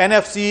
NFC,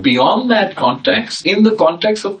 Beyond that context, in the context of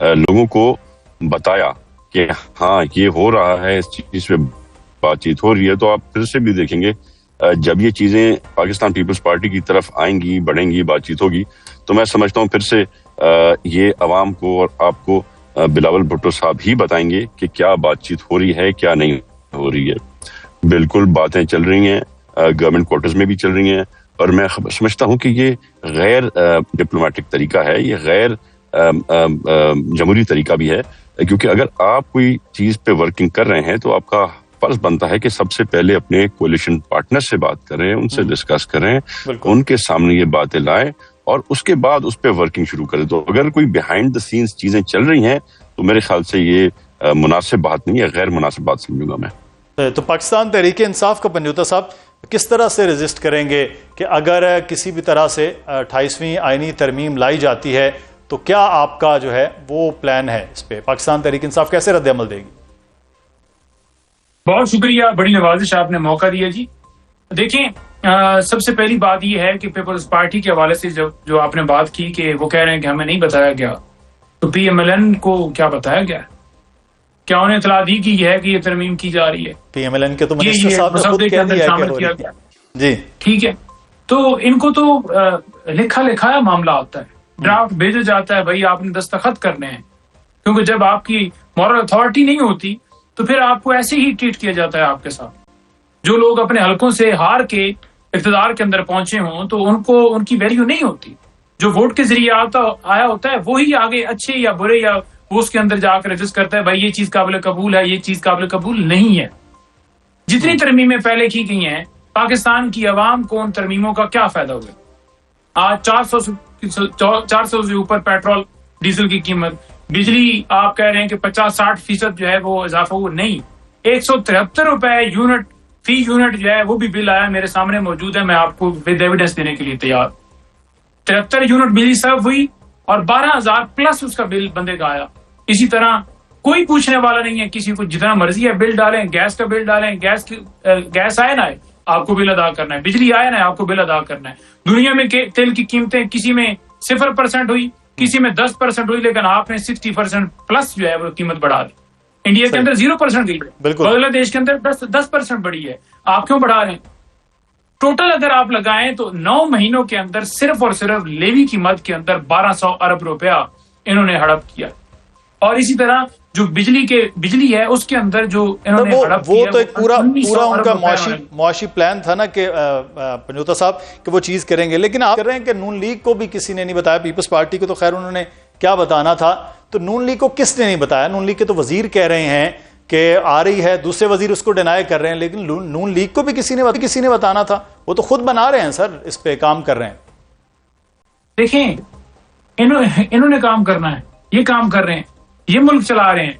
لوگوں کو بتایا کہ ہاں یہ ہو رہا ہے, اس چیز پہ بات چیت ہو رہی ہے, تو آپ پھر سے بھی دیکھیں گے جب یہ چیزیں پاکستان پیپلز پارٹی کی طرف آئیں گی, بڑھیں گی, بات چیت ہوگی, تو میں سمجھتا ہوں پھر سے یہ عوام کو اور آپ کو بلاول بھٹو صاحب ہی بتائیں گے کہ کیا بات چیت ہو رہی ہے, کیا نہیں ہو رہی ہے. بالکل باتیں چل رہی ہیں, گورنمنٹ کوارٹرز میں بھی چل رہی ہیں, اور میں سمجھتا ہوں کہ یہ غیر ڈپلومیٹک طریقہ ہے, یہ غیر جمہوری طریقہ بھی ہے, کیونکہ اگر آپ کوئی چیز پہ ورکنگ کر رہے ہیں تو آپ کا فرض بنتا ہے کہ سب سے پہلے اپنے کولیشن پارٹنر سے بات کریں, ان سے ڈسکس کریں, ان کے سامنے یہ باتیں لائیں اور اس کے بعد اس پہ ورکنگ شروع کریں. تو اگر کوئی بیہائنڈ دا سینس چیزیں چل رہی ہیں تو میرے خیال سے یہ مناسب بات نہیں ہے, غیر مناسب بات سمجھوں گا میں. تو پاکستان تحریک انصاف کا پنجوتا صاحب کس طرح سے ریزسٹ کریں گے کہ اگر کسی بھی طرح سے 28ویں آئینی ترمیم لائی جاتی ہے تو کیا آپ کا جو ہے وہ پلان ہے اس پہ؟ پاکستان تحریک انصاف کیسے رد عمل دے گی؟ بہت شکریہ, بڑی نوازش آپ نے موقع دیا جی. دیکھیں سب سے پہلی بات یہ ہے کہ پیپلز پارٹی کے حوالے سے جو آپ نے بات کی کہ وہ کہہ رہے ہیں کہ ہمیں نہیں بتایا گیا, تو پی ایم ایل این کو کیا بتایا گیا؟ کیا انہیں اطلاع دی کی ہے کہ یہ ترمیم کی جا رہی ہے؟ پی ایم ایل این کے تو منسٹر صاحب نے خود کہہ دیا شامل کیا گیا جی, ٹھیک ہے. تو ان کو تو لکھا لکھایا معاملہ ہوتا ہے, ڈرافٹ بھیجا جاتا ہے, بھائی آپ نے دستخط کرنے ہیں, کیونکہ جب آپ کی مورل اتھارٹی نہیں ہوتی تو پھر آپ کو ایسے ہی ٹریٹ کیا جاتا ہے آپ کے ساتھ. جو لوگ اپنے حلقوں سے ہار کے اقتدار کے اندر پہنچے ہوں تو ان کی ویلیو نہیں ہوتی. جو ووٹ کے ذریعے آیا ہوتا ہے وہی آگے اچھے یا برے یا وہ اس کے اندر جا کر ایڈجسٹ کرتا ہے, بھائی یہ چیز قابل قبول ہے, یہ چیز قابل قبول نہیں ہے. جتنی ترمیمیں پہلے کی گئی ہیں پاکستان کی عوام کو ان ترمیموں کا کیا فائدہ ہوگا؟ آج 400 سے اوپر پیٹرول ڈیزل کی قیمت, بجلی آپ کہہ رہے ہیں کہ 50-60% جو ہے وہ اضافہ ہوا نہیں, 173 روپے یونٹ فی یونٹ جو ہے وہ بھی بل آیا, میرے سامنے موجود ہے, میں آپ کو ود ایویڈنس دینے کے لیے تیار. 73 یونٹ بجلی سرو ہوئی اور 12,000 پلس اس کا بل بندے کا آیا. اسی طرح کوئی پوچھنے والا نہیں ہے, کسی کو جتنا مرضی ہے بل ڈالیں, گیس کا بل ڈالیں, گیس آئے نہ آئے آپ کو بل ادا کرنا ہے, بجلی آئے نہ آپ کو بل ادا کرنا ہے. دنیا میں تیل کی قیمتیں کسی میں 0% ہوئی, کسی میں 10% ہوئی, لیکن آپ نے 60% پلس جو ہے وہ قیمت بڑھا دی. انڈیا کے اندر 0% گئی, بنگلہ دیش کے اندر 10% بڑھی ہے, آپ کیوں بڑھا رہے ہیں؟ ٹوٹل اگر آپ لگائیں تو 9 مہینوں کے اندر صرف اور صرف لیوی کی مد کے اندر 1200 ارب روپیہ انہوں نے ہڑپ کیا. اور اسی طرح جو بجلی ہے اس کے اندر جو انہوں نے ہڑپ کیا, وہ تو ایک پورا ان کا معاشی پلان تھا نا کہ پنجوتا صاحب کہ وہ چیز کریں گے. لیکن آپ کر رہے ہیں کہ نون لیگ کو بھی کسی نے نہیں بتایا, پیپلز پارٹی کو تو خیر انہوں نے کیا بتانا تھا, تو نون لیگ کو کس نے نہیں بتایا؟ نون لیگ کے تو وزیر کہہ رہے ہیں کہ آ رہی ہے, دوسرے وزیر اس کو ڈینائی کر رہے ہیں, لیکن نون لیگ کو بھی کسی نے بتانا تھا. وہ تو خود بنا رہے ہیں سر, اس پہ کام کر رہے ہیں. دیکھیں انہوں نے کام کرنا ہے, یہ کام کر رہے ہیں, یہ ملک چلا رہے ہیں.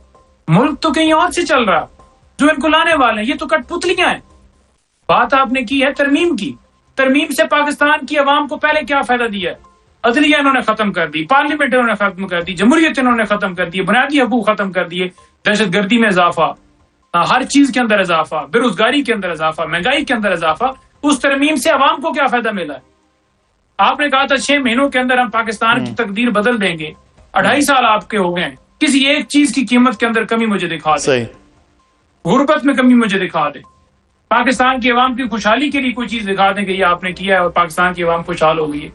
ملک تو کہیں اور سے چل رہا, جو ان کو لانے والے ہیں یہ تو کٹ پتلیاں ہیں. بات آپ نے کی ہے ترمیم کی, ترمیم سے پاکستان کی عوام کو پہلے کیا فائدہ دیا ہے؟ عدلیہ انہوں نے ختم کر دی, پارلیمنٹ انہوں نے ختم کر دی, جمہوریت انہوں نے ختم کر دی, بنیادی حقوق ختم کر دیے, دہشت گردی میں اضافہ, ہر چیز کے اندر اضافہ, بے روزگاری کے اندر اضافہ, مہنگائی کے اندر اضافہ. اس ترمیم سے عوام کو کیا فائدہ ملا ہے؟ آپ نے کہا تھا 6 مہینوں کے اندر ہم پاکستان کی تقدیر بدل دیں گے, 2.5 سال آپ کے ہو گئے ہیں, کسی ایک چیز کی قیمت کے اندر کمی مجھے دکھا دیں, غربت میں کمی مجھے دکھا دیں, پاکستان کی عوام کی خوشحالی کے لیے کوئی چیز دکھا دیں کہ یہ آپ نے کیا ہے اور پاکستان کی عوام خوشحال ہو گئی ہے.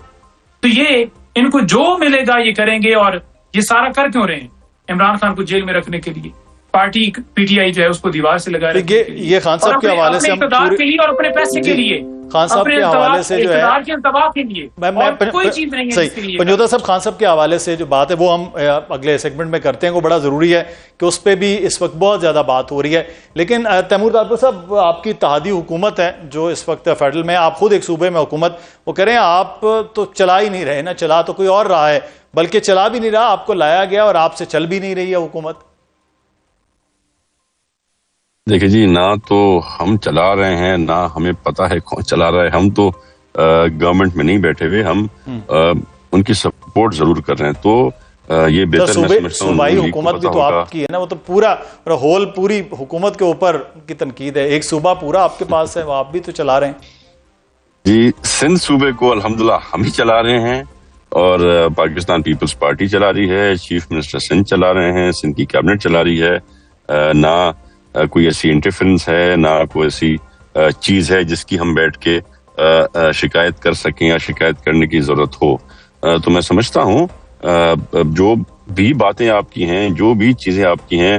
تو یہ ان کو جو ملے گا یہ کریں گے. اور یہ سارا کر کیوں رہے ہیں؟ عمران خان کو جیل میں رکھنے کے لیے, پارٹی پی ٹی آئی جو ہے اس کو دیوار سے لگا رہے ہیں, یہ خان صاحب کے حوالے سے اقتدار کے لیے اور اپنے پیسے کے لیے, خان صاحب کے حوالے سے جو ہے کوئی چیز نہیں ہے. پنجوتا صاحب خان صاحب کے حوالے سے جو بات ہے وہ ہم اگلے سیگمنٹ میں کرتے ہیں, وہ بڑا ضروری ہے کہ اس پہ بھی اس وقت بہت زیادہ بات ہو رہی ہے. لیکن تیمور طالپور صاحب, آپ کی اتحادی حکومت ہے جو اس وقت فیڈرل میں, آپ خود ایک صوبے میں حکومت, وہ کہہ رہے ہیں آپ تو چلا ہی نہیں رہے نا, چلا تو کوئی اور رہا ہے, بلکہ چلا بھی نہیں رہا, آپ کو لایا گیا اور آپ سے چل بھی نہیں رہی ہے حکومت. دیکھیں جی, نہ تو ہم چلا رہے ہیں نہ ہمیں پتا ہے کون چلا رہا ہے. ہم تو گورنمنٹ میں نہیں بیٹھے ہوئے, ہم ان کی سپورٹ ضرور کر رہے ہیں. تو یہ بہتر میں سمجھتا ہوں صوبائی حکومت بھی تو آپ کی ہے نا, وہ تو پوری حکومت کے اوپر کی تنقید ہے. ایک صوبہ پورا آپ کے پاس ہے, وہ آپ بھی تو چلا رہے ہیں. جی, سندھ صوبے کو الحمدللہ ہم ہی چلا رہے ہیں, اور پاکستان پیپلز پارٹی چلا رہی ہے، چیف منسٹر سندھ چلا رہے ہیں، سندھ کی کیبنٹ چلا رہی ہے. نہ کوئی ایسی انٹرفیرنس ہے، نہ کوئی ایسی چیز ہے جس کی ہم بیٹھ کے شکایت کر سکیں یا شکایت کرنے کی ضرورت ہو. تو میں سمجھتا ہوں جو بھی باتیں آپ کی ہیں، جو بھی چیزیں آپ کی ہیں،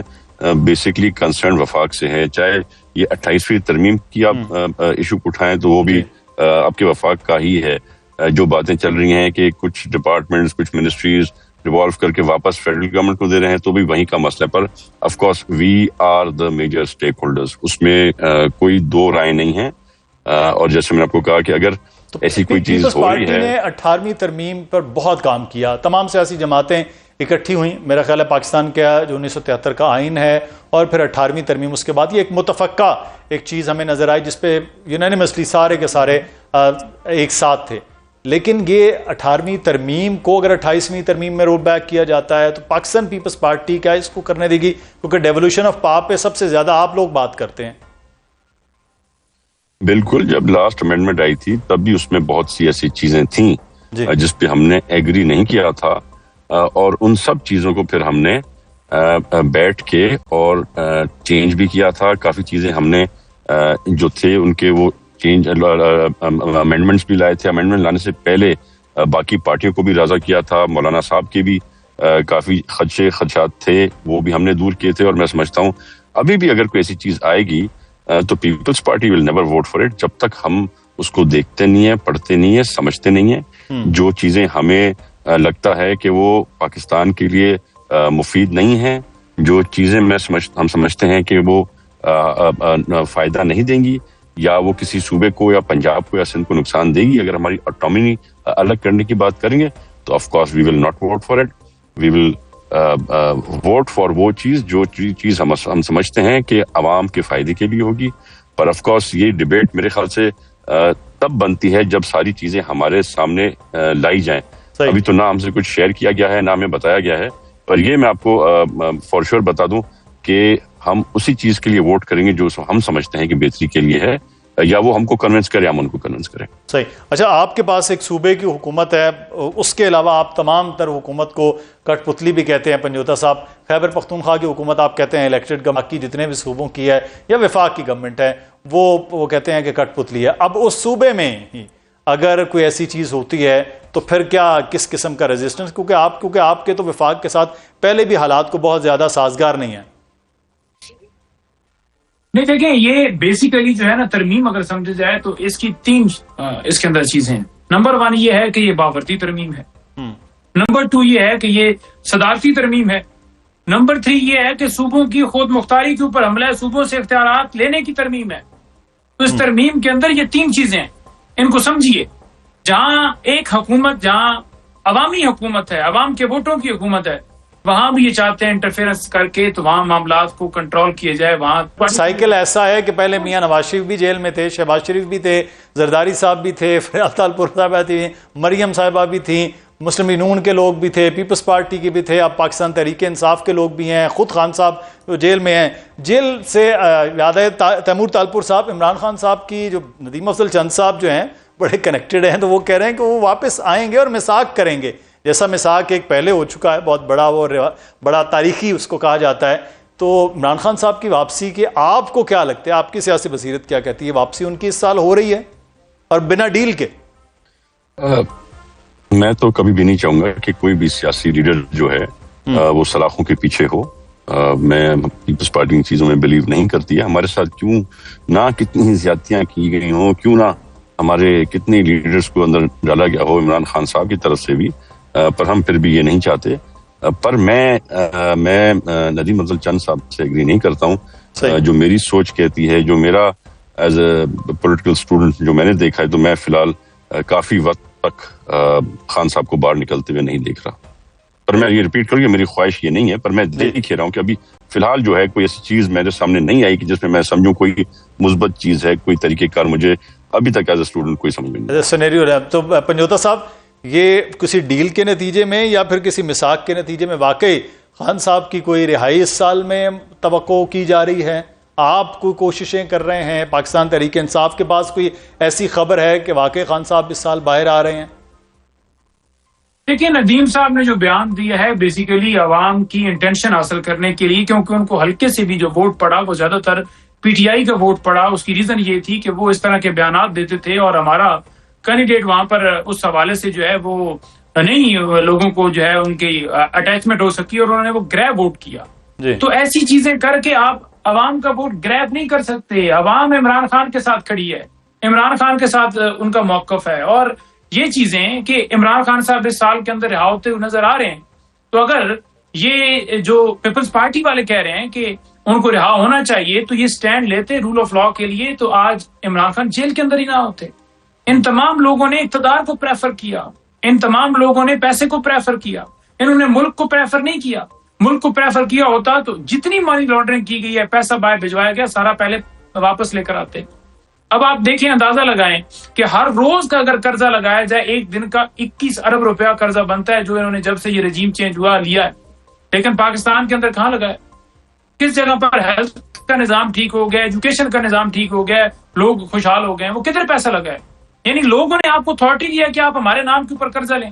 بیسکلی کنسرن وفاق سے ہے. چاہے یہ 28ویں ترمیم کی آپ ایشو اٹھائیں تو وہ بھی آپ کے وفاق کا ہی ہے. جو باتیں چل رہی ہیں کہ کچھ ڈپارٹمنٹس، کچھ منسٹریز ریوالو کر کے واپس فیڈرل گورنمنٹ کو دے رہے ہیں، تو بھی وہیں کا مسئلہ. پر of course we are the major stakeholders, اس میں کوئی دو رائے نہیں ہے. اور جیسے میں نے آپ کو کہا کہ اگر ایسی کوئی چیز ہو رہی ہے. پارٹی نے 18ویں ترمیم پر بہت کام کیا، تمام سیاسی جماعتیں اکٹھی ہوئیں. میرا خیال ہے پاکستان کا جو 1973 کا آئین ہے اور پھر 18ویں ترمیم، اس کے بعد یہ ایک متفقہ ایک چیز ہمیں نظر آئی جس پہ یونینیمسلی سارے کے سارے ایک ساتھ تھے. لیکن یہ 18ویں ترمیم کو اگر 28ویں ترمیم میں رول بیک کیا جاتا ہے تو پاکستان پیپلز پارٹی کیا اس کو کرنے دے گی؟ کیونکہ ڈیولوشن آف پاور پہ سب سے زیادہ آپ لوگ بات کرتے ہیں. بالکل، جب لاسٹ امینڈمنٹ آئی تھی تب بھی اس میں بہت سی ایسی چیزیں تھیں جس پہ ہم نے ایگری نہیں کیا تھا، اور ان سب چیزوں کو پھر ہم نے بیٹھ کے اور چینج بھی کیا تھا. کافی چیزیں ہم نے جو تھے ان کے وہ چینج امینڈمنٹس بھی لائے تھے. امینڈمنٹ لانے سے پہلے باقی پارٹیوں کو بھی راضی کیا تھا. مولانا صاحب کے بھی کافی خدشات تھے، وہ بھی ہم نے دور کیے تھے. اور میں سمجھتا ہوں ابھی بھی اگر کوئی ایسی چیز آئے گی تو Peoples Party will never vote for it جب تک ہم اس کو دیکھتے نہیں ہیں، پڑھتے نہیں ہیں، سمجھتے نہیں ہیں. جو چیزیں ہمیں لگتا ہے کہ وہ پاکستان کے لیے مفید نہیں ہیں، جو چیزیں ہم سمجھتے ہیں کہ وہ فائدہ نہیں دیں گی، یا وہ کسی صوبے کو یا پنجاب کو یا سندھ کو نقصان دے گی، اگر ہماری آٹونومی الگ کرنے کی بات کریں گے تو of course we will not vote for it. We will vote for وہ چیز جو چیز ہم سمجھتے ہیں کہ عوام کے فائدے کے لیے ہوگی. پر آف کورس یہ ڈبیٹ میرے خیال سے تب بنتی ہے جب ساری چیزیں ہمارے سامنے لائی جائیں. ابھی تو نہ ہم سے کچھ شیئر کیا گیا ہے، نہ ہمیں بتایا گیا ہے. پر یہ میں آپ کو فور شیور بتا دوں کہ ہم اسی چیز کے لیے ووٹ کریں گے جو ہم سمجھتے ہیں کہ بہتری کے لیے ہے، یا وہ ہم کو کنونس کرے یا ہم ان کو کنونس کریں. صحیح. اچھا، آپ کے پاس ایک صوبے کی حکومت ہے، اس کے علاوہ آپ تمام تر حکومت کو کٹ پتلی بھی کہتے ہیں. پنجوتا صاحب، خیبر پختونخوا کی حکومت آپ کہتے ہیں الیکٹڈ گورنمنٹ کی جتنے بھی صوبوں کی ہے یا وفاق کی گورنمنٹ ہے وہ کہتے ہیں کہ کٹ پتلی ہے. اب اس صوبے میں ہی اگر کوئی ایسی چیز ہوتی ہے تو پھر کیا کس قسم کا ریزسٹنس؟ کیونکہ آپ کے تو وفاق کے ساتھ پہلے بھی حالات کو بہت زیادہ سازگار نہیں ہے. نہیں، دیکھیں، یہ بیسیکلی جو ہے نا ترمیم اگر سمجھا جائے تو اس کی تین اس کے اندر چیزیں ہیں. نمبر 1 یہ ہے کہ یہ باورتی ترمیم ہے. نمبر 2 یہ ہے کہ یہ صدارتی ترمیم ہے. نمبر 3 یہ ہے کہ صوبوں کی خود مختاری کے اوپر حملہ ہے، صوبوں سے اختیارات لینے کی ترمیم ہے. تو اس ترمیم کے اندر یہ 3 چیزیں ہیں، ان کو سمجھیے. جہاں ایک حکومت، جہاں عوامی حکومت ہے، عوام کے ووٹوں کی حکومت ہے، وہاں بھی یہ چاہتے ہیں انٹرفیئرنس کر کے تو وہاں معاملات کو کنٹرول کیے جائے. وہاں سائیکل ایسا ہے کہ پہلے میاں نواز شریف بھی جیل میں تھے، شہباز شریف بھی تھے، زرداری صاحب بھی تھے، فریال تالپور صاحبہ تھیں، مریم صاحبہ بھی تھیں، مسلم نون کے لوگ بھی تھے، پیپلز پارٹی کے بھی تھے، اب پاکستان تحریک انصاف کے لوگ بھی ہیں، خود خان صاحب جو جیل میں ہیں. جیل سے یاد ہے تیمور تالپور صاحب، عمران خان صاحب کی جو ندیم افضل چند صاحب جو ہیں بڑے کنیکٹڈ ہیں، تو وہ کہہ رہے ہیں کہ وہ واپس آئیں گے اور مساق کریں گے. جیسا مساق ایک پہلے ہو چکا ہے، بہت بڑا، وہ بڑا تاریخی اس کو کہا جاتا ہے. تو عمران خان صاحب کی واپسی کے آپ کو کیا لگتا ہے؟ آپ کی سیاسی بصیرت کیا کہتی ہے؟ واپسی ان کی اس سال ہو رہی ہے اور بنا ڈیل کے؟ میں تو کبھی بھی نہیں چاہوں گا کہ کوئی بھی سیاسی لیڈر جو ہے وہ سلاخوں کے پیچھے ہو. میں پیپلز پارٹی ان چیزوں میں بلیو نہیں کرتی ہے. ہمارے ساتھ کیوں نہ کتنی زیادتیاں کی گئی ہوں، کیوں نہ ہمارے کتنے لیڈرز کو اندر ڈالا گیا ہو عمران خان صاحب کی طرف سے بھی، پر ہم پھر بھی یہ نہیں چاہتے. پر میں ندیم افضل چند صاحب سے ایگری نہیں کرتا ہوں. جو میری سوچ کہتی ہے، جو میرا ایز اے پولیٹیکل اسٹوڈنٹ جو میں نے دیکھا ہے، تو میں فی الحال کافی وقت تک خان صاحب کو باہر نکلتے ہوئے نہیں دیکھ رہا. پر میں یہ ریپیٹ کروں گا، میری خواہش یہ نہیں ہے، پر میں دیکھ رہا ہوں کہ ابھی فی الحال جو ہے کوئی ایسی چیز میرے سامنے نہیں آئی کہ جس میں سمجھوں کوئی مثبت چیز ہے، کوئی طریقہ کار مجھے ابھی تک ایز اے اسٹوڈنٹ کوئی سمجھ میں نہیں. سینیریو ہے. تو پنجوتا صاحب، یہ کسی ڈیل کے نتیجے میں یا پھر کسی مساق کے نتیجے میں واقعی خان صاحب کی کوئی رہائی اس سال میں توقع کی جا رہی ہے؟ آپ کوئی کوششیں کر رہے ہیں؟ پاکستان تحریک انصاف کے پاس کوئی ایسی خبر ہے کہ واقعی خان صاحب اس سال باہر آ رہے ہیں؟ دیکھیے ندیم صاحب نے جو بیان دیا ہے بیسیکلی عوام کی انٹینشن حاصل کرنے کے لیے، کیونکہ ان کو ہلکے سے بھی جو ووٹ پڑا وہ زیادہ تر پی ٹی آئی کا ووٹ پڑا. اس کی ریزن یہ تھی کہ وہ اس طرح کے بیانات دیتے تھے اور ہمارا کینڈیڈیٹ وہاں پر اس حوالے سے جو ہے وہ نہیں لوگوں کو جو ہے ان کی اٹیچمنٹ ہو سکی اور انہوں نے وہ گریب ووٹ کیا. تو ایسی چیزیں کر کے آپ عوام کا ووٹ گریب نہیں کر سکتے. عوام عمران خان کے ساتھ کھڑی ہے، عمران خان کے ساتھ ان کا موقف ہے. اور یہ چیزیں کہ عمران خان صاحب اس سال کے اندر رہا ہوتے ہوئے نظر آ رہے ہیں، تو اگر یہ جو پیپلز پارٹی والے کہہ رہے ہیں کہ ان کو رہا ہونا چاہیے تو یہ سٹینڈ لیتے رول آف لا کے لیے، تو آج عمران خان جیل کے اندر ہی نہ ہوتے. ان تمام لوگوں نے اقتدار کو پریفر کیا، ان تمام لوگوں نے پیسے کو پریفر کیا، انہوں نے ملک کو پریفر نہیں کیا. ملک کو پریفر کیا ہوتا تو جتنی منی لانڈرنگ کی گئی ہے، پیسہ باہر بھجوایا گیا، سارا پہلے واپس لے کر آتے. اب آپ دیکھیں، اندازہ لگائیں کہ ہر روز کا اگر قرضہ لگایا جائے، ایک دن کا 21 ارب روپیہ قرضہ بنتا ہے جو انہوں نے جب سے یہ رجیم چینج ہوا لیا ہے. لیکن پاکستان کے اندر کہاں لگا ہے؟ کس جگہ پر ہیلتھ کا نظام ٹھیک ہو گیا، ایجوکیشن کا نظام ٹھیک ہو گیا، لوگ خوشحال ہو گئے ہیں، وہ کدھر پیسہ لگا ہے؟ یعنی لوگوں نے آپ کو اتھارٹی دیا کہ آپ ہمارے نام کے اوپر قرضہ لیں.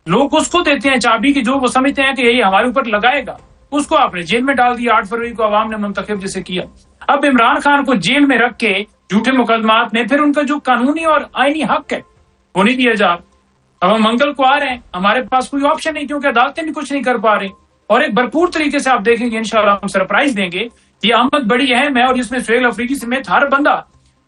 لوگ اس کو دیتے ہیں چابی کی جو وہ سمجھتے ہیں کہ یہی ہمارے اوپر لگائے گا. اس کو آپ نے جیل میں ڈال دیا 8 فروری کو عوام نے منتخب جیسے کیا. اب عمران خان کو جیل میں رکھ کے جھوٹے مقدمات میں پھر ان کا جو قانونی اور آئینی حق ہے وہ نہیں دیا جا. اب ہم منگل کو آ رہے ہیں، ہمارے پاس کوئی آپشن نہیں کیونکہ عدالتیں بھی کچھ نہیں کر پا رہے. اور ایک بھرپور طریقے سے آپ دیکھیں گے انشاءاللہ ہم سرپرائز دیں گے. یہ آمد بڑی اہم ہے اور اس میں سہیل افریدی سمیت ہر بندہ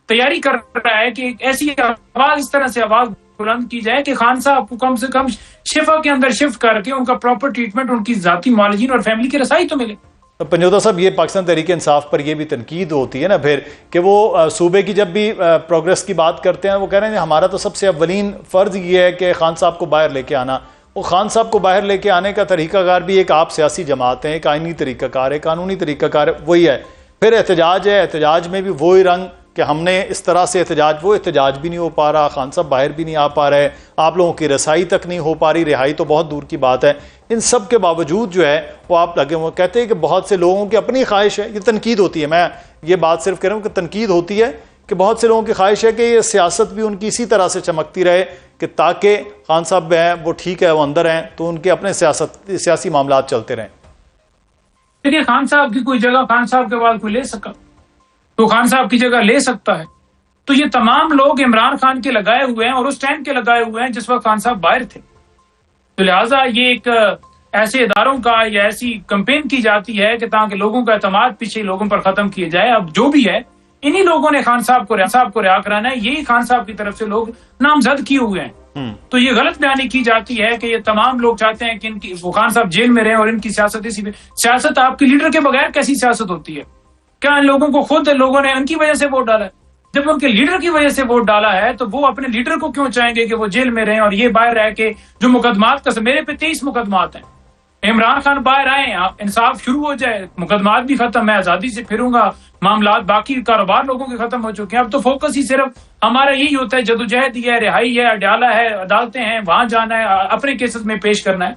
تیاری کر رہا ہے کہ ایک ایسی آواز اس طرح سے آواز بلند کی جائے کہ خان صاحب کو کم سے کم شفا کے اندر شفٹ کر کے ان کا پراپر ٹریٹمنٹ، ان کی ذاتی معالجین اور فیملی کی رسائی تو ملے. پنجوتا صاحب، یہ پاکستان تحریک انصاف پر یہ بھی تنقید ہوتی ہے نا پھر کہ وہ صوبے کی جب بھی پروگرس کی بات کرتے ہیں وہ کہہ رہے ہیں ہمارا تو سب سے اولین فرض یہ ہے کہ خان صاحب کو باہر لے کے آنا. وہ خان صاحب کو باہر لے کے آنے کا طریقہ کار بھی ایک آپ سیاسی جماعت ہیں، ایک آئینی طریقہ کار ہے، قانونی طریقہ کار ہے، وہی ہے. پھر احتجاج ہے، احتجاج میں بھی وہی رنگ کہ ہم نے اس طرح سے وہ احتجاج بھی نہیں ہو پا رہا، خان صاحب باہر بھی نہیں آ پا رہے، آپ لوگوں کی رسائی تک نہیں ہو پا رہی، رہائی تو بہت دور کی بات ہے. ان سب کے باوجود جو ہے وہ آپ لگے وہ کہتے ہیں کہ بہت سے لوگوں کی اپنی خواہش ہے. یہ تنقید ہوتی ہے، میں یہ بات صرف کہہ رہا ہوں کہ تنقید ہوتی ہے کہ بہت سے لوگوں کی خواہش ہے کہ یہ سیاست بھی ان کی اسی طرح سے چمکتی رہے کہ تاکہ خان صاحب ہیں وہ ٹھیک ہے، وہ اندر ہیں تو ان کے اپنے سیاسی معاملات چلتے رہیں. دیکھیے خان صاحب کی کوئی جگہ خان صاحب کے بعد کوئی لے سکا تو خان صاحب کی جگہ لے سکتا ہے. تو یہ تمام لوگ عمران خان کے لگائے ہوئے ہیں اور اس ٹائم کے لگائے ہوئے ہیں جس وقت خان صاحب باہر تھے. تو لہٰذا یہ ایک ایسے اداروں کا یا ایسی کمپین کی جاتی ہے کہ تاکہ لوگوں کا اعتماد پیچھے لوگوں پر ختم کیا جائے. اب جو بھی ہے انہی لوگوں نے خان صاحب کو رہا کرانا ہے، یہی خان صاحب کی طرف سے لوگ نامزد کیے ہوئے ہیں. تو یہ غلط بیانی کی جاتی ہے کہ یہ تمام لوگ چاہتے ہیں کہ ان کی وہ خان صاحب جیل میں رہیں اور ان کی سیاست سیاست آپ کی لیڈر کے بغیر کیسی سیاست ہوتی ہے؟ کیا ان لوگوں کو خود لوگوں نے ان کی وجہ سے ووٹ ڈالا ہے؟ جب ان کے لیڈر کی وجہ سے ووٹ ڈالا ہے تو وہ اپنے لیڈر کو کیوں چاہیں گے کہ وہ جیل میں رہیں اور یہ باہر رہ کے جو مقدمات کا میرے پہ 23 مقدمات ہیں، عمران خان باہر آئے، انصاف شروع ہو جائے، مقدمات بھی ختم، میں آزادی سے پھروں گا، معاملات باقی کاروبار لوگوں کے ختم ہو چکے ہیں. اب تو فوکس ہی صرف ہمارا یہی ہوتا ہے جدوجہد ہی ہے، رہائی ہے، اڈیالہ ہے، عدالتیں ہیں، وہاں جانا ہے، اپنے کیسز میں پیش کرنا ہے.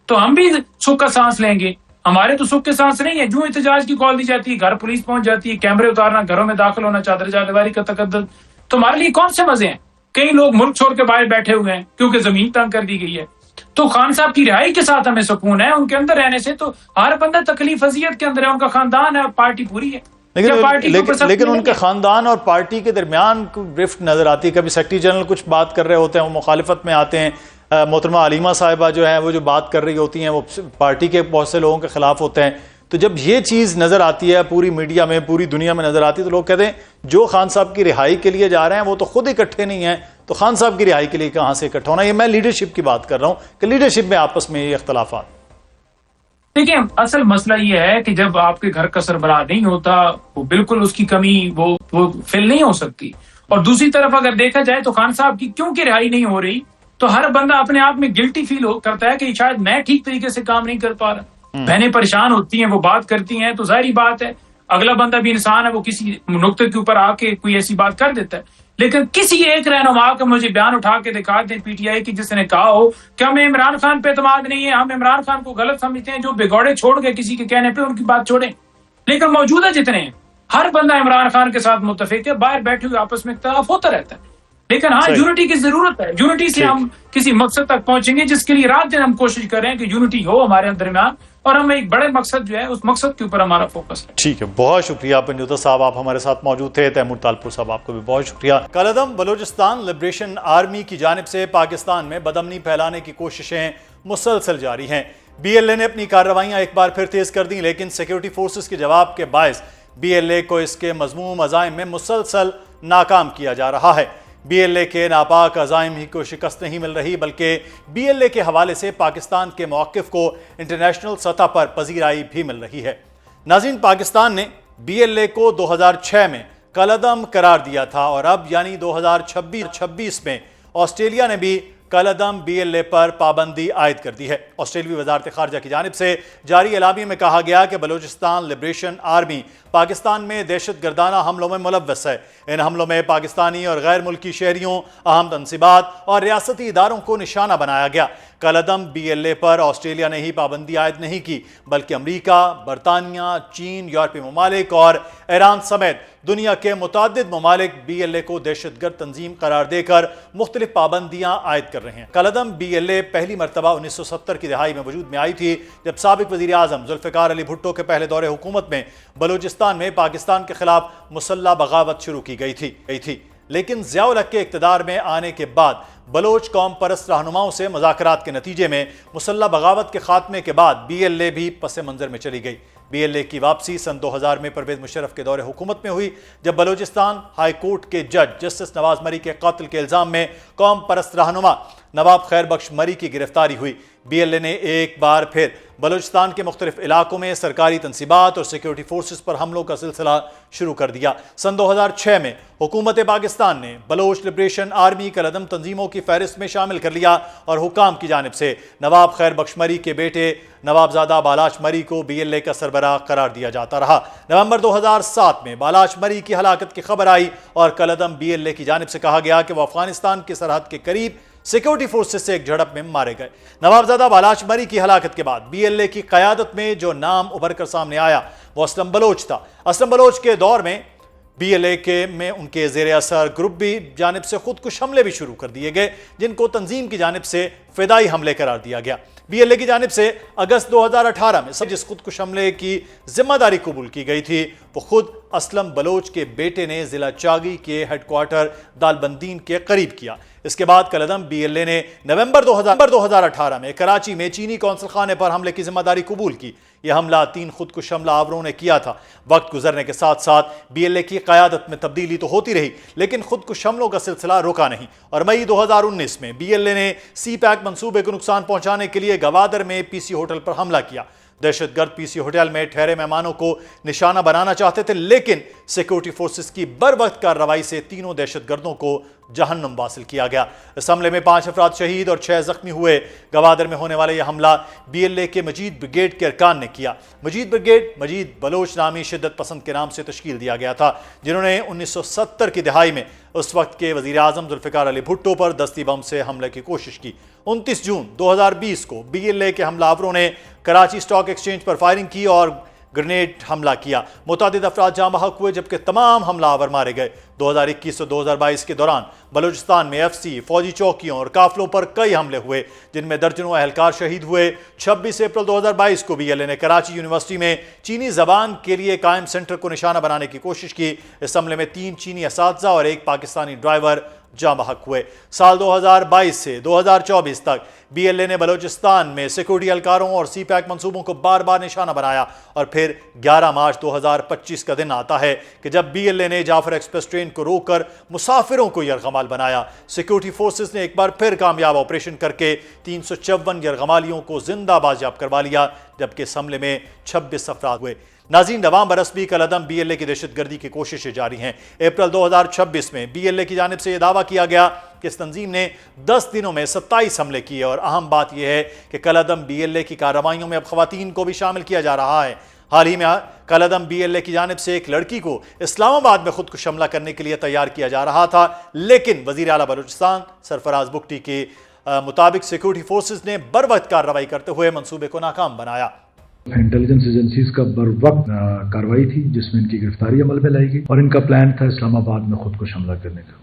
تو ہم بھی سکھ کا سانس لیں گے. ہمارے تو سکھ کے سانس نہیں ہے. جو احتجاج کی کال دی جاتی ہے، گھر پولیس پہنچ جاتی ہے، کیمرے اتارنا، گھروں میں داخل ہونا، چادر چادری کا تقدس. تو ہمارے لیے کون سے مزے ہیں؟ کئی لوگ ملک چھوڑ کے باہر بیٹھے ہوئے ہیں کیونکہ زمین تنگ کر دی گئی ہے. تو خان صاحب کی رہائی کے ساتھ ہمیں سکون ہے، ان کے اندر رہنے سے. تو ہر بندہ تکلیف اذیت کے اندر ہے، ان کا خاندان ہے، پارٹی پوری ہے. لیکن ان کے خاندان اور پارٹی کے درمیان رفٹ نظر آتی ہے. کبھی سیکرٹری جنرل کچھ بات کر رہے ہوتے ہیں، وہ مخالفت میں آتے ہیں. محترمہ علیمہ صاحبہ جو ہیں وہ جو بات کر رہی ہوتی ہیں وہ پارٹی کے بہت سے لوگوں کے خلاف ہوتے ہیں. تو جب یہ چیز نظر آتی ہے پوری میڈیا میں، پوری دنیا میں نظر آتی ہے، تو لوگ کہتے ہیں جو خان صاحب کی رہائی کے لیے جا رہے ہیں وہ تو خود اکٹھے نہیں ہیں، تو خان صاحب کی رہائی کے لیے کہاں سے اکٹھا ہونا؟ یہ میں لیڈرشپ کی بات کر رہا ہوں کہ لیڈرشپ میں آپس میں یہ اختلافات. دیکھیں اصل مسئلہ یہ ہے کہ جب آپ کے گھر کا سربراہ نہیں ہوتا، وہ بالکل اس کی کمی وہ فل نہیں ہو سکتی. اور دوسری طرف اگر دیکھا جائے تو خان صاحب کی کیونکہ رہائی نہیں ہو رہی تو ہر بندہ اپنے آپ میں گلٹی فیل کرتا ہے کہ شاید میں ٹھیک طریقے سے کام نہیں کر پا رہا. بہنیں پریشان ہوتی ہیں، وہ بات کرتی ہیں، تو ظاہری بات ہے اگلا بندہ بھی انسان ہے، وہ کسی نقطے کے اوپر آ کے کوئی ایسی بات کر دیتا ہے. لیکن کسی ایک رہنما کا مجھے بیان اٹھا کے دکھا دیں پی ٹی آئی کی جس نے کہا ہو کہ ہمیں عمران خان پہ اعتماد نہیں ہے، ہم عمران خان کو غلط سمجھتے ہیں، جو بگوڑے چھوڑ گئے کسی کے کہنے پہ ان کی بات چھوڑیں. لیکن موجودہ جتنے ہیں ہر بندہ عمران خان کے ساتھ متفق ہے، باہر بیٹھے ہوئے آپس میں اختلاف ہوتا رہتا ہے. لیکن ہاں یونٹی کی ضرورت ہے. یونٹی سے ہم کسی مقصد تک پہنچیں گے جس کے لیے رات دن ہم کوشش کر رہے ہیں کہ یونٹی ہو ہمارے درمیان, اور ہم ایک بڑے مقصد جو ہے اس مقصد کے اوپر ہمارا فوکس ہے. ٹھیک ہے, بہت شکریہ پنجوتا صاحب, آپ ہمارے ساتھ موجود تھے. تیمور تالپور صاحب آپ کو بھی بہت شکریہ. کالعدم بلوچستان لبریشن آرمی کی جانب سے پاکستان میں بدامنی پھیلانے کی کوششیں مسلسل جاری ہیں. بی ایل اے نے اپنی کارروائیاں ایک بار پھر تیز کر دیں, لیکن سیکیورٹی فورسز کے جواب کے باعث بی ایل اے کو اس کے مذموم عزائم میں مسلسل ناکام کیا جا رہا ہے. بی ایل اے کے ناپاک عزائم ہی کو شکست نہیں مل رہی, بلکہ بی ایل اے کے حوالے سے پاکستان کے موقف کو انٹرنیشنل سطح پر پذیرائی بھی مل رہی ہے. ناظرین, پاکستان نے بی ایل اے کو 2006 میں کالعدم قرار دیا تھا, اور اب یعنی 2026 میں آسٹریلیا نے بھی کالعدم بی ایل اے پر پابندی عائد کر دی ہے. آسٹریلوی وزارت خارجہ کی جانب سے جاری اعلامیے میں کہا گیا کہ بلوچستان لبریشن آرمی پاکستان میں دہشت گردانہ حملوں میں ملوث ہے. ان حملوں میں پاکستانی اور غیر ملکی شہریوں, اہم تنصیبات اور ریاستی اداروں کو نشانہ بنایا گیا. کالعدم بی ایل اے پر آسٹریلیا نے ہی پابندی عائد نہیں کی, بلکہ امریکہ, برطانیہ, چین, یورپی ممالک اور ایران سمیت دنیا کے متعدد ممالک بی ایل اے کو دہشت گرد تنظیم قرار دے کر مختلف پابندیاں عائد کر رہے ہیں. کالعدم بی ایل اے پہلی مرتبہ 1970 کی دہائی میں وجود میں آئی تھی, جب سابق وزیر اعظم ذوالفقار علی بھٹو کے پہلے دور حکومت میں بلوچستان میں پاکستان کے خلاف مسلح بغاوت شروع کی گئی تھی. لیکن ضیاء الحق کے اقتدار میں آنے کے بعد بلوچ قوم پرست رہنماؤں سے مذاکرات کے نتیجے میں مسلح بغاوت کے خاتمے کے بعد بی ایل اے بھی پس منظر میں چلی گئی. بی ایل اے کی واپسی سن 2000 میں پرویز مشرف کے دور حکومت میں ہوئی, جب بلوچستان ہائی کورٹ کے جج جسٹس نواز مری کے قتل کے الزام میں قوم پرست رہنما نواب خیر بخش مری کی گرفتاری ہوئی. بی ایل اے نے ایک بار پھر بلوچستان کے مختلف علاقوں میں سرکاری تنصیبات اور سیکیورٹی فورسز پر حملوں کا سلسلہ شروع کر دیا. سن 2006 میں حکومت پاکستان نے بلوچ لبریشن آرمی کالعدم تنظیموں کی فہرست میں شامل کر لیا, اور حکام کی جانب سے نواب خیر بخش مری کے بیٹے نوابزادہ بالاچ مری کو بی ایل اے کا سربراہ قرار دیا جاتا رہا. نومبر 2007 میں بالاچ مری کی ہلاکت کی خبر آئی, اور کالعدم بی ایل اے کی جانب سے کہا گیا کہ وہ افغانستان کی سرحد کے قریب سیکیورٹی فورسز سے ایک جھڑپ میں مارے گئے. نوابزادہ بالاچ مری کی ہلاکت کے بعد بی ایل اے کی قیادت میں جو نام ابھر کر سامنے آیا وہ اسلم بلوچ تھا. اسلم بلوچ کے دور میں بی ایل اے میں ان کے زیر اثر گروپ بھی جانب سے خودکش حملے بھی شروع کر دیے گئے, جن کو تنظیم کی جانب سے فدائی حملے قرار دیا گیا. بی ایل اے کی جانب سے اگست 2018 میں جس خودکش حملے کی ذمہ داری قبول کی گئی تھی وہ خود اسلم بلوچ کے بیٹے نے ضلع چاگی کے ہیڈ کوارٹر دالبندین کے قریب کیا. اس کے بعد کالعدم بی ایل اے نے نومبر 2018 میں کراچی میں چینی قونصل خانے پر حملے کی ذمہ داری قبول کی. یہ حملہ 3 خودکش حملہ آوروں نے کیا تھا. وقت گزرنے کے ساتھ ساتھ بی ایل اے کی قیادت میں تبدیلی تو ہوتی رہی, لیکن خودکش حملوں کا سلسلہ رکا نہیں, اور مئی 2019 میں بی ایل اے نے سی پیک منصوبے کو نقصان پہنچانے کے لیے گوادر میں پی سی ہوٹل پر حملہ کیا. دہشت گرد پی سی ہوٹل میں ٹھہرے مہمانوں کو نشانہ بنانا چاہتے تھے, لیکن سیکیورٹی فورسز کی بر وقت کارروائی سے تینوں دہشت گردوں کو جہنم واصل کیا گیا. اس حملے میں 5 افراد شہید اور 6 زخمی ہوئے. گوادر میں ہونے والے یہ حملہ بی ایل اے کے مجید بریگیڈ کے ارکان نے کیا. مجید بریگیڈ مجید بلوچ نامی شدت پسند کے نام سے تشکیل دیا گیا تھا, جنہوں نے 1970 کی دہائی میں اس وقت کے وزیر اعظم ذوالفقار علی بھٹو پر دستی بم سے حملے کی کوشش کی. 29 جون 2020 کو بی ایل اے کے حملہ آوروں نے کراچی اسٹاک ایکسچینج پر فائرنگ کی اور گرنیڈ حملہ کیا. متعدد افراد جاں بحق ہوئے, جبکہ تمام حملہ آور مارے گئے. 2021 اور 2022 کے دوران بلوچستان میں ایف سی, فوجی چوکیوں اور قافلوں پر کئی حملے ہوئے, جن میں درجنوں اہلکار شہید ہوئے. 26 اپریل 2022 کو بی ایل اے نے کراچی یونیورسٹی میں چینی زبان کے لیے قائم سینٹر کو نشانہ بنانے کی کوشش کی. اس حملے میں 3 چینی اساتذہ اور 1 پاکستانی ڈرائیور جاں بحق ہوئے. سال 2022 سے 2024 تک بی ایل اے نے بلوچستان میں سیکورٹی اہلکاروں اور سی پیک منصوبوں کو بار بار نشانہ بنایا, اور پھر 11 مارچ 2025 کا دن آتا ہے کہ جب بی ایل اے نے جعفر ایکسپریس ٹرین کو روک کر مسافروں کو یرغمال بنایا. سیکورٹی فورسز نے ایک بار پھر کامیاب آپریشن کر کے 354 یرغمالیوں کو زندہ بازیاب کروا لیا, جبکہ اس حملے میں 26 افراد ہوئے. ناظرین, رواں برس بھی کالعدم بی ایل اے کی دہشت گردی کی کوششیں جاری ہیں. اپریل 2026 میں بی ایل اے کی جانب سے یہ دعویٰ کیا گیا کہ اس تنظیم نے 10 دنوں میں 27 حملے کیے, اور اہم بات یہ ہے کہ کالعدم بی ایل اے کی کارروائیوں میں اب خواتین کو بھی شامل کیا جا رہا ہے. حال ہی میں کالعدم بی ایل اے کی جانب سے ایک لڑکی کو اسلام آباد میں خودکش حملہ کرنے کے لیے تیار کیا جا رہا تھا, لیکن وزیر اعلیٰ بلوچستان سرفراز بگٹی کے مطابق سیکورٹی فورسز نے بر وقت کارروائی کرتے ہوئے منصوبے کو ناکام بنایا. انٹیلیجنس ایجنسیز کا بر وقت کارروائی تھی, جس میں ان کی گرفتاری عمل میں لائی گئی, اور ان کا پلان تھا اسلام آباد میں خودکش حملہ کرنے کا.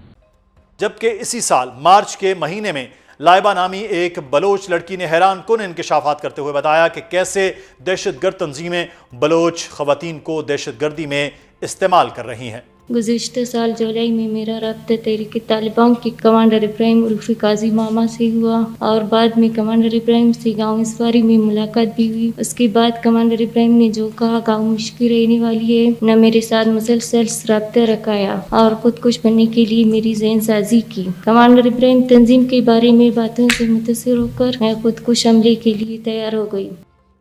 جبکہ اسی سال مارچ کے مہینے میں لائبہ نامی ایک بلوچ لڑکی نے حیران کن انکشافات کرتے ہوئے بتایا کہ کیسے دہشت گرد تنظیمیں بلوچ خواتین کو دہشت گردی میں استعمال کر رہی ہیں۔ گزشتہ سال جولائی میں میرا رابطہ تحریک طالبان کے کمانڈر ابراہیم الفی قاضی ماما سے ہوا اور بعد میں کمانڈر ابراہیم سے گاؤں اسواری میں ملاقات بھی ہوئی۔ اس کے بعد کمانڈر ابراہیم نے جو کہا گاؤں مشکل رہنے والی ہے، نہ میرے ساتھ مسلسل رابطہ رکھایا اور خود کش بننے کے لیے میری ذہن سازی کی۔ کمانڈر ابراہیم تنظیم کے بارے میں باتوں سے متاثر ہو کر میں خود کش حملے کے لیے تیار ہو گئی۔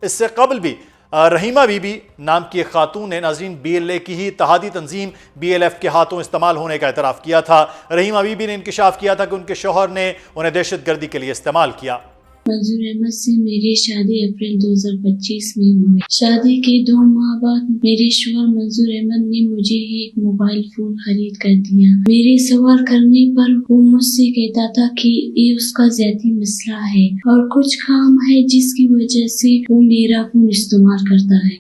اس سے قبل بھی رحیمہ بی بی نام کی ایک خاتون نے ناظرین BLA کی ہی اتحادی تنظیم BLF کے ہاتھوں استعمال ہونے کا اعتراف کیا تھا۔ رحیمہ بی بی نے انکشاف کیا تھا کہ ان کے شوہر نے انہیں دہشت گردی کے لیے استعمال کیا۔ منظور احمد سے میری شادی اپریل 2025 میں ہوئی۔ شادی کے 2 ماہ بعد میرے شوہر منظور احمد نے مجھے ایک موبائل فون خرید کر دیا۔ میرے سوال کرنے پر وہ مجھ سے کہتا تھا کہ یہ اس کا ذاتی مسئلہ ہے اور کچھ کام ہے جس کی وجہ سے وہ میرا فون استعمال کرتا ہے۔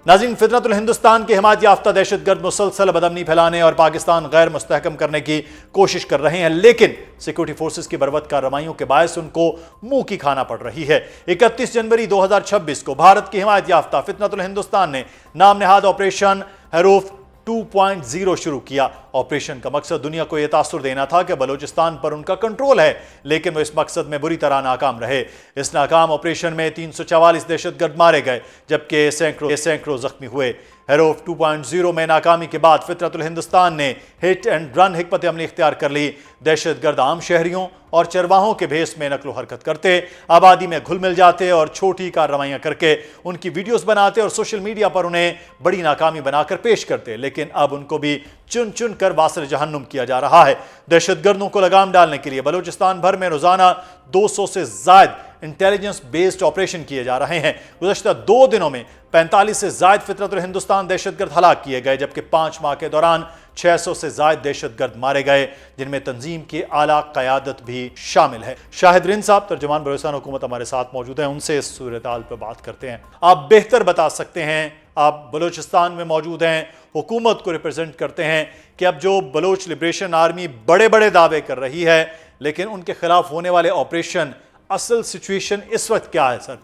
ناظرین، فتنۃ الہندوستان کے حمایت یافتہ دہشت گرد مسلسل بدامنی پھیلانے اور پاکستان غیر مستحکم کرنے کی کوشش کر رہے ہیں، لیکن سیکورٹی فورسز کی بروقت کارروائیوں کے باعث ان کو منہ کی کھانا پڑ رہی ہے۔ 31 جنوری 2026 کو بھارت کی حمایت یافتہ فتنۃ الہندوستان نے نام نہاد آپریشن حروف 2.0 شروع کیا۔ آپریشن کا مقصد دنیا کو یہ تاثر دینا تھا کہ بلوچستان پر ان کا کنٹرول ہے، لیکن وہ اس مقصد میں بری طرح ناکام رہے۔ اس ناکام آپریشن میں 344 دہشت گرد مارے گئے جبکہ سینکڑوں زخمی ہوئے۔ حروف 2.0 میں ناکامی کے بعد فتنۃ الہندوستان نے ہٹ اینڈ رن حکمت عملی اختیار کر لی۔ دہشت گرد عام شہریوں اور چرواہوں کے بھیس میں نقل و حرکت کرتے، آبادی میں گھل مل جاتے اور چھوٹی کارروائیاں کر کے ان کی ویڈیوز بناتے اور سوشل میڈیا پر انہیں بڑی ناکامی بنا کر پیش کرتے، لیکن اب ان کو بھی چن چن کر واصل جہنم کیا جا رہا ہے۔ دہشت گردوں کو لگام ڈالنے کے لیے بلوچستان بھر میں روزانہ 200 سے زائد انٹیلیجنس بیسڈ آپریشن کیے جا رہے ہیں۔ گزشتہ 2 دنوں میں 45 سے زائد فتنۃ الہندوستان دہشت گرد ہلاک کیے گئے، جبکہ 5 ماہ کے دوران 600 سے زائد دہشت گرد مارے گئے، جن میں تنظیم کی اعلیٰ قیادت بھی شامل ہے۔ شاہد رند صاحب ترجمان بلوچستان حکومت ہمارے ساتھ موجود ہیں، ان سے اس صورتحال پر بات کرتے ہیں۔ آپ بہتر بتا سکتے ہیں، آپ بلوچستان میں موجود ہیں، حکومت کو ریپرزینٹ کرتے ہیں، کہ اب جو بلوچ لبریشن آرمی بڑے بڑے دعوے کر رہی ہے، لیکن ان کے خلاف ہونے والے آپریشن اصل سچویشن اس وقت کیا ہے sir?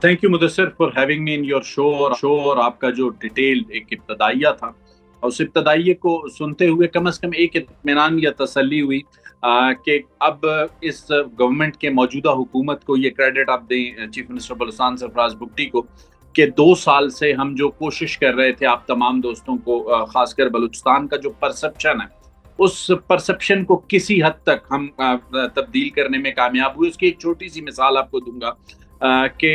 Thank you Mudassar for having me in your show اور آپ کا جو ڈیٹیل ایک ابتدائیہ تھا، اس ابتدائیے کو سنتے ہوئے کم از کم ایک اطمینان یا تسلی ہوئی کہ اب اس گورنمنٹ کے موجودہ حکومت کو یہ کریڈٹ آپ دیں چیف منسٹر بلوچستان سرفراز بگٹی کو کہ 2 سال سے ہم جو کوشش کر رہے تھے آپ تمام دوستوں کو، خاص کر بلوچستان کا جو پرسپشن ہے، اس پرسپشن کو کسی حد تک ہم تبدیل کرنے میں کامیاب ہوئے۔ اس کی ایک چھوٹی سی مثال آپ کو دوں گا کہ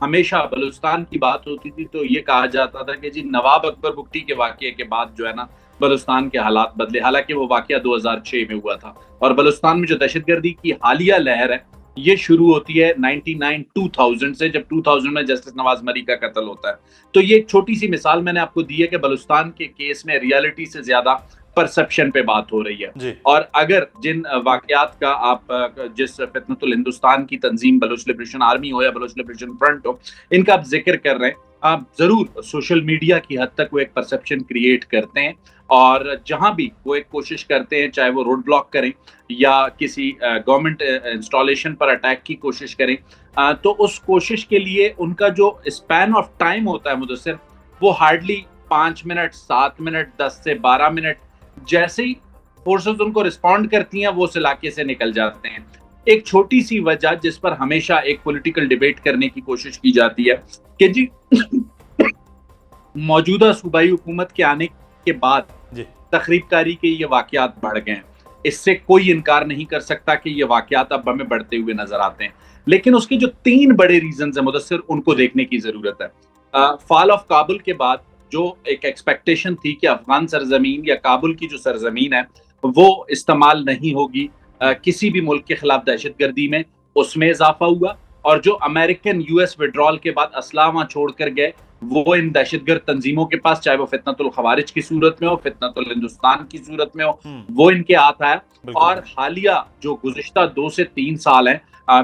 ہمیشہ بلوچستان کی بات ہوتی تھی تو یہ کہا جاتا تھا کہ جی نواب اکبر بگٹی کے واقعے کے بعد جو ہے نا بلوچستان کے حالات بدلے، حالانکہ وہ واقعہ 2006 میں ہوا تھا۔ اور بلوچستان میں جو دہشت گردی کی حالیہ لہر ہے یہ شروع ہوتی ہے 99-2000 سے، جب 2000 میں جسٹس نواز مری کا قتل ہوتا ہے۔ تو یہ ایک چھوٹی سی مثال میں نے آپ کو دی ہے کہ بلوچستان کے کیس میں ریالٹی سے زیادہ پرسپشن پہ بات ہو رہی ہے جی۔ اور اگر جن واقعات کا آپ جس فتنۃ الہندوستان کی تنظیم بلوچ لبریشن آرمی ہو یا بلوچ لبریشن فرنٹ ہو، ان کا آپ ذکر کر رہے ہیں، آپ ضرور سوشل میڈیا کی حد تک وہ ایک پرسپشن کریٹ کرتے ہیں، اور جہاں بھی وہ ایک کوشش کرتے ہیں، چاہے وہ روڈ بلاک کریں یا کسی گورنمنٹ انسٹالیشن پر اٹیک کی کوشش کریں، تو اس کوشش کے لیے ان کا جو اسپین آف ٹائم ہوتا ہے مدثر، وہ ہارڈلی 5 منٹ 7 منٹ 10 سے 12 منٹ، جیسے ہی فورسز ان کو رسپونڈ کرتی ہیں وہ اس علاقے سے نکل جاتے ہیں۔ ایک چھوٹی سی وجہ جس پر ہمیشہ ایک پولیٹیکل ڈیبیٹ کرنے کی کوشش کی جاتی ہے کہ جی موجودہ صوبائی حکومت کے آنے کے بعد تخریب کاری کے یہ واقعات بڑھ گئے ہیں، اس سے کوئی انکار نہیں کر سکتا کہ یہ واقعات اب ہمیں بڑھتے ہوئے نظر آتے ہیں، لیکن اس کے جو 3 بڑے ریزنز ہیں مدثر، ان کو دیکھنے کی ضرورت ہے۔ فال آف کابل کے بعد جو ایک ایکسپیکٹیشن تھی کہ افغان سرزمین یا کابل کی جو سرزمین ہے وہ استعمال نہیں ہوگی کسی بھی ملک کے خلاف دہشت گردی میں، اس میں اضافہ ہوا، اور جو امریکن US وڈرال کے بعد اسلحہ وہاں چھوڑ کر گئے وہ ان دہشت گرد تنظیموں کے پاس، چاہے وہ فتنۃ الخوارج کی صورت میں ہو، فتنۃ الہندوستان کی صورت میں ہو، وہ ان کے ہاتھ آیا۔ اور حالیہ جو گزشتہ 2 سے 3 سال ہیں،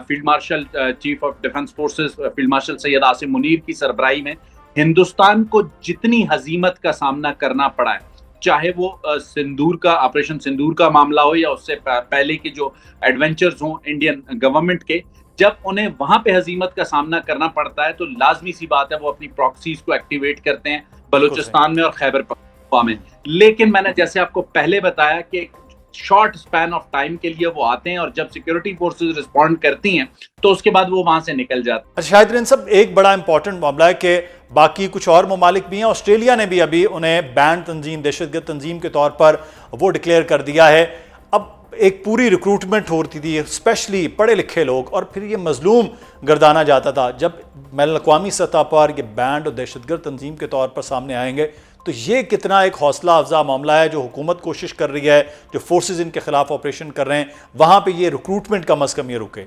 field marshal chief of defence forces field marshal Syed Asim Munir کی سربراہی میں ہندوستان کو جتنی ہزیمت کا سامنا کرنا پڑا ہے، چاہے وہ سندور کا آپریشن سندور کا معاملہ ہو یا اس سے پہلے کے جو ایڈونچرز ہوں انڈین گورنمنٹ کے، جب انہیں وہاں پہ ہزیمت کا سامنا کرنا پڑتا ہے تو لازمی سی بات ہے وہ اپنی پراکسیز کو ایکٹیویٹ کرتے ہیں بلوچستان میں اور خیبر پختونخوا میں. لیکن میں نے جیسے آپ کو پہلے بتایا کہ شارٹ سپین آف ٹائم کے لیے وہ آتے ہیں اور جب سیکورٹی فورسز رسپونڈ کرتی ہیں تو اس کے بعد وہ وہاں سے نکل جاتے ہیں. شاہد رین صاحب، ایک بڑا امپورٹنٹ معاملہ ہے کہ باقی کچھ اور ممالک بھی ہیں. آسٹریلیا نے بھی ابھی انہیں بینڈ تنظیم، دہشت گرد تنظیم کے طور پر وہ ڈکلیئر کر دیا ہے. اب ایک پوری ریکروٹمنٹ ہوتی تھی، اسپیشلی پڑھے لکھے لوگ، اور پھر یہ مظلوم گردانا جاتا تھا. جب بین الاقوامی سطح پر یہ بینڈ اور دہشت گرد تنظیم کے طور پر سامنے آئیں گے تو یہ کتنا ایک حوصلہ افزا معاملہ ہے. جو حکومت کوشش کر رہی ہے، جو فورسز ان کے خلاف آپریشن کر رہے ہیں، وہاں پہ یہ ریکروٹمنٹ کم از کم یہ رکے.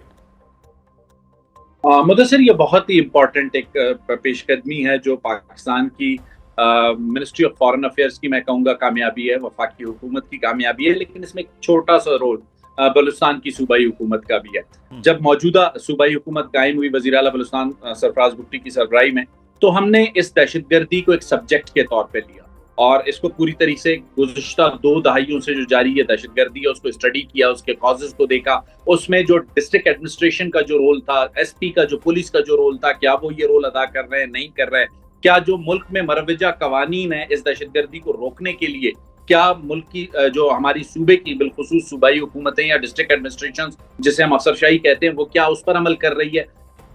مدثر، یہ بہت ہی امپورٹنٹ ایک پیش قدمی ہے جو پاکستان کی منسٹری آف فارن افیئرس کی میں کہوں گا کامیابی ہے، وفاقی حکومت کی کامیابی ہے، لیکن اس میں ایک چھوٹا سا رول بلوچستان کی صوبائی حکومت کا بھی ہے. جب موجودہ صوبائی حکومت قائم ہوئی وزیر اعلیٰ بلوچستان سرفراز بگٹی کی سربراہی میں، تو ہم نے اس دہشت گردی کو ایک سبجیکٹ کے طور پہ لیا اور اس کو پوری طریقے سے گزشتہ 2 دہائیوں سے جو جاری ہے دہشت گردی ہے اس کو اسٹڈی کیا، اس کے کازز کو دیکھا. اس میں جو ڈسٹرکٹ ایڈمنسٹریشن کا جو رول تھا، ایس پی کا جو پولیس کا جو رول تھا، کیا وہ یہ رول ادا کر رہے ہیں، نہیں کر رہے ہیں، کیا جو ملک میں مروجہ قوانین ہیں اس دہشت گردی کو روکنے کے لیے، کیا ملک کی جو ہماری صوبے کی بالخصوص صوبائی حکومتیں یا ڈسٹرکٹ ایڈمنسٹریشن جسے ہم افسر شاہی کہتے ہیں، وہ کیا اس پر عمل کر رہی ہے.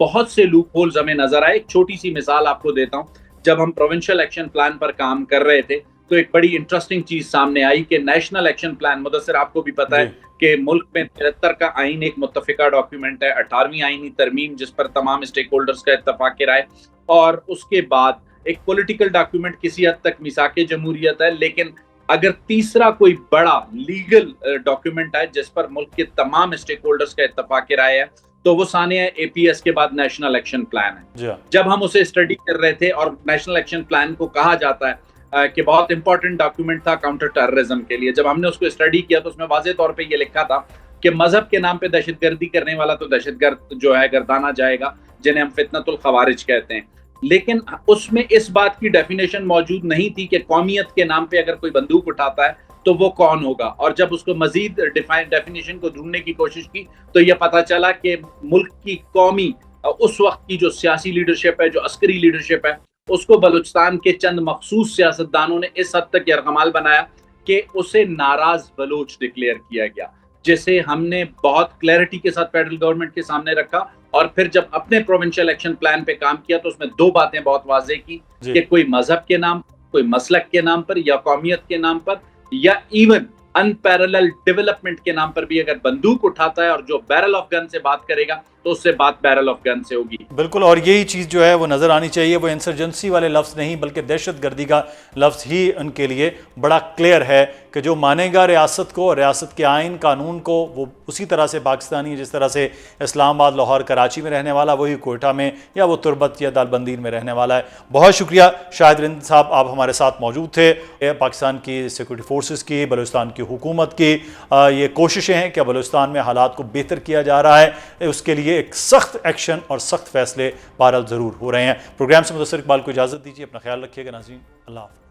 بہت سے لوپ ہولز ہمیں نظر آئے. ایک چھوٹی سی مثال آپ کو دیتا ہوں. جب ہم پروونشل ایکشن پلان پر کام کر رہے تھے تو ایک بڑی انٹرسٹنگ چیز سامنے آئی کہ نیشنل ایکشن پلان، مدثر آپ کو بھی پتا ہے کہ ملک میں 73 کا آئین ایک متفقہ ڈاکیومنٹ ہے، 18ویں آئینی ترمیم جس پر تمام اسٹیک ہولڈرز کا اتفاق رائے، اور اس کے بعد ایک پولیٹیکل ڈاکیومنٹ کسی حد تک میثاق جمہوریت ہے. لیکن اگر تیسرا کوئی بڑا لیگل ڈاکیومنٹ ہے جس پر ملک کے تمام اسٹیک ہولڈرز کا اتفاق رائے ہے تو وہ ثانیہ اے پی ایس کے بعد نیشنل ایکشن پلان ہے. جب ہم اسے اسٹڈی کر رہے تھے، اور نیشنل ایکشن پلان کو کہا جاتا ہے کہ بہت امپورٹنٹ ڈاکیومنٹ تھا کاؤنٹر ٹیررزم کے لیے، جب ہم نے اس کو اسٹڈی کیا تو اس میں واضح طور پہ یہ لکھا تھا کہ مذہب کے نام پہ دہشت گردی کرنے والا تو دہشت گرد جو ہے گردانا جائے گا، جنہیں ہم فتنۃ الخوارج کہتے ہیں. لیکن اس میں اس بات کی ڈیفینیشن موجود نہیں تھی کہ قومیت کے نام پہ اگر کوئی بندوق اٹھاتا ہے تو وہ کون ہوگا. اور جب اس کو مزید ڈیفینیشن کو ڈھونڈنے کی کوشش کی تو یہ پتہ چلا کہ ملک کی قومی اس وقت کی جو سیاسی لیڈرشپ ہے، جو عسکری لیڈرشپ ہے، اس کو بلوچستان کے چند مخصوص سیاستدانوں نے اس حد تک یرغمال بنایا کہ اسے ناراض بلوچ ڈکلیئر کیا گیا، جسے ہم نے بہت کلیئرٹی کے ساتھ فیڈرل گورنمنٹ کے سامنے رکھا. اور پھر جب اپنے پروونشل ایکشن پلان پہ کام کیا تو اس میں 2 باتیں بہت واضح کی کہ کوئی مذہب کے نام، کوئی مسلک کے نام پر یا قومیت کے نام پر یا ایون انپیرلل ڈیولپمنٹ کے نام پر بھی اگر بندوق اٹھاتا ہے اور جو بیرل آف گن سے بات کرے گا تو اس سے بات بیرل آف گن سے ہوگی. بالکل، اور یہی چیز جو ہے وہ نظر آنی چاہیے. وہ انسرجنسی والے لفظ نہیں بلکہ دہشت گردی کا لفظ ہی ان کے لیے بڑا کلیئر ہے کہ جو مانے گا ریاست کو، ریاست کے آئین قانون کو، وہ اسی طرح سے پاکستانی ہے جس طرح سے اسلام آباد، لاہور، کراچی میں رہنے والا وہی کوئٹہ میں یا وہ تربت یا دالبندیر میں رہنے والا ہے. بہت شکریہ شاہد رند صاحب، آپ ہمارے ساتھ موجود تھے. پاکستان کی سیکورٹی فورسز کی، بلوچستان کی حکومت کی یہ کوششیں ہیں کہ بلوچستان میں حالات کو بہتر کیا جا رہا ہے، اس کے لیے ایک سخت ایکشن اور سخت فیصلے بہرحال ضرور ہو رہے ہیں. پروگرام سے مدثر اقبال کو اجازت دیجیے. اپنا خیال رکھیے گا ناظرین. اللہ حافظ.